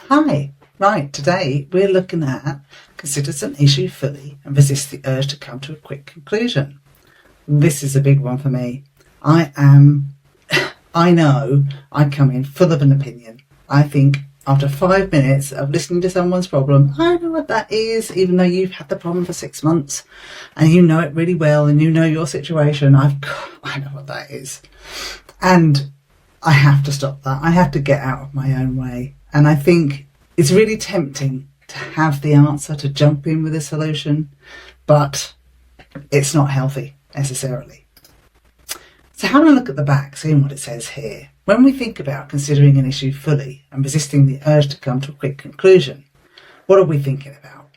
Hi, right, today we're looking at consider an issue fully and resist the urge to come to a quick conclusion. This is a big one for me. I know I come in full of an opinion. I think after 5 minutes of listening to someone's problem, I know what that is, even though you've had the problem for 6 months and you know it really well and you know your situation. I know what that is. And I have to stop that. I have to get out of my own way. And I think it's really tempting to have the answer, to jump in with a solution, but it's not healthy necessarily. So having a look at the back, seeing what it says here. When we think about considering an issue fully and resisting the urge to come to a quick conclusion, what are we thinking about?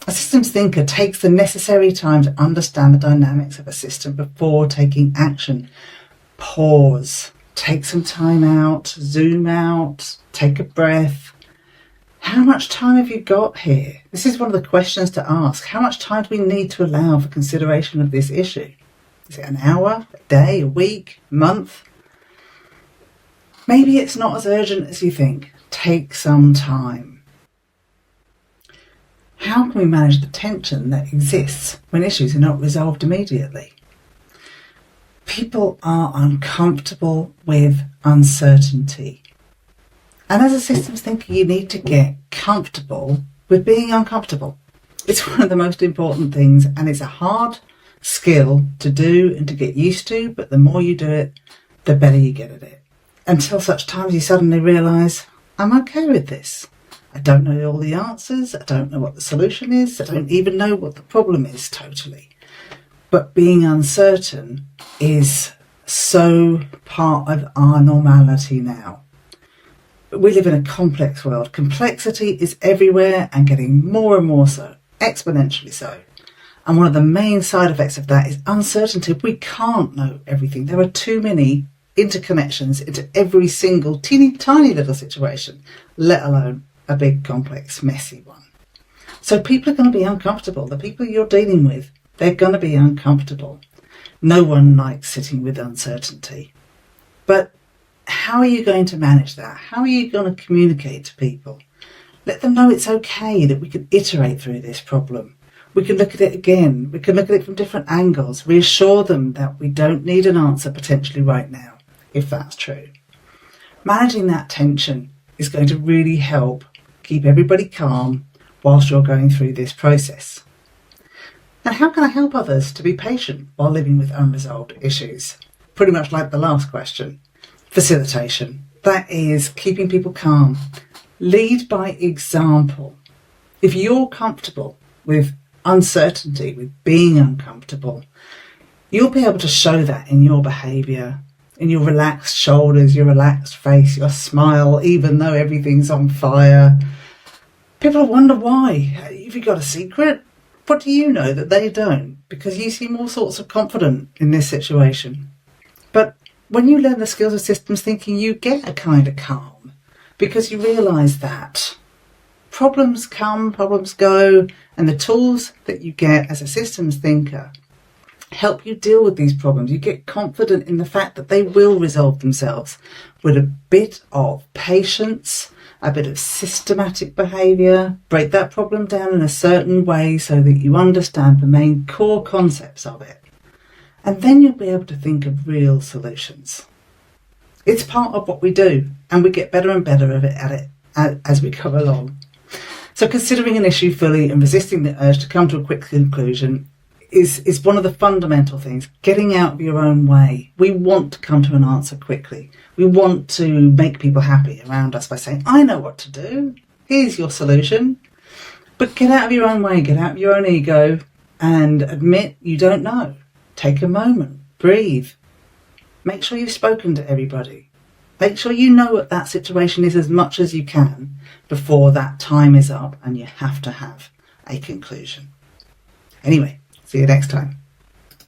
A systems thinker takes the necessary time to understand the dynamics of a system before taking action. Pause, take some time out, zoom out, take a breath. How much time have you got here? This is one of the questions to ask. How much time do we need to allow for consideration of this issue? Is it an hour, a day, a week, a month? Maybe it's not as urgent as you think. Take some time. How can we manage the tension that exists when issues are not resolved immediately? People are uncomfortable with uncertainty. And as a systems thinker, you need to get comfortable with being uncomfortable. It's one of the most important things, and it's a hard skill to do and to get used to, but the more you do it, the better you get at it. Until such times you suddenly realise, I'm okay with this. I don't know all the answers, I don't know what the solution is, I don't even know what the problem is totally. But being uncertain is so part of our normality now. But we live in a complex world. Complexity is everywhere and getting more and more so, exponentially so. And one of the main side effects of that is uncertainty. We can't know everything. There are too many interconnections into every single teeny tiny little situation, let alone a big, complex, messy one. So people are going to be uncomfortable. The people you're dealing with, they're going to be uncomfortable. No one likes sitting with uncertainty. But how are you going to manage that? How are you going to communicate to people? Let them know it's okay, that we can iterate through this problem. We can look at it again. We can look at it from different angles. Reassure them that we don't need an answer potentially right now, if that's true. Managing that tension is going to really help keep everybody calm whilst you're going through this process. And how can I help others to be patient while living with unresolved issues? Pretty much like the last question. Facilitation. That is keeping people calm. Lead by example. If you're comfortable with uncertainty, with being uncomfortable, you'll be able to show that in your behaviour, in your relaxed shoulders, your relaxed face, your smile, even though everything's on fire. People will wonder why. Have you got a secret? What do you know that they don't? Because you seem all sorts of confident in this situation. But when you learn the skills of systems thinking, you get a kind of calm because you realise that problems come, problems go, and the tools that you get as a systems thinker help you deal with these problems. You get confident in the fact that they will resolve themselves with a bit of patience, a bit of systematic behaviour. Break that problem down in a certain way so that you understand the main core concepts of it. And then you'll be able to think of real solutions. It's part of what we do, and we get better and better at it as we go along. So considering an issue fully and resisting the urge to come to a quick conclusion is one of the fundamental things. Getting out of your own way. We want to come to an answer quickly. We want to make people happy around us by saying, I know what to do. Here's your solution. But get out of your own way. Get out of your own ego and admit you don't know. Take a moment. Breathe. Make sure you've spoken to everybody. Make sure you know what that situation is as much as you can before that time is up and you have to have a conclusion. Anyway, see you next time.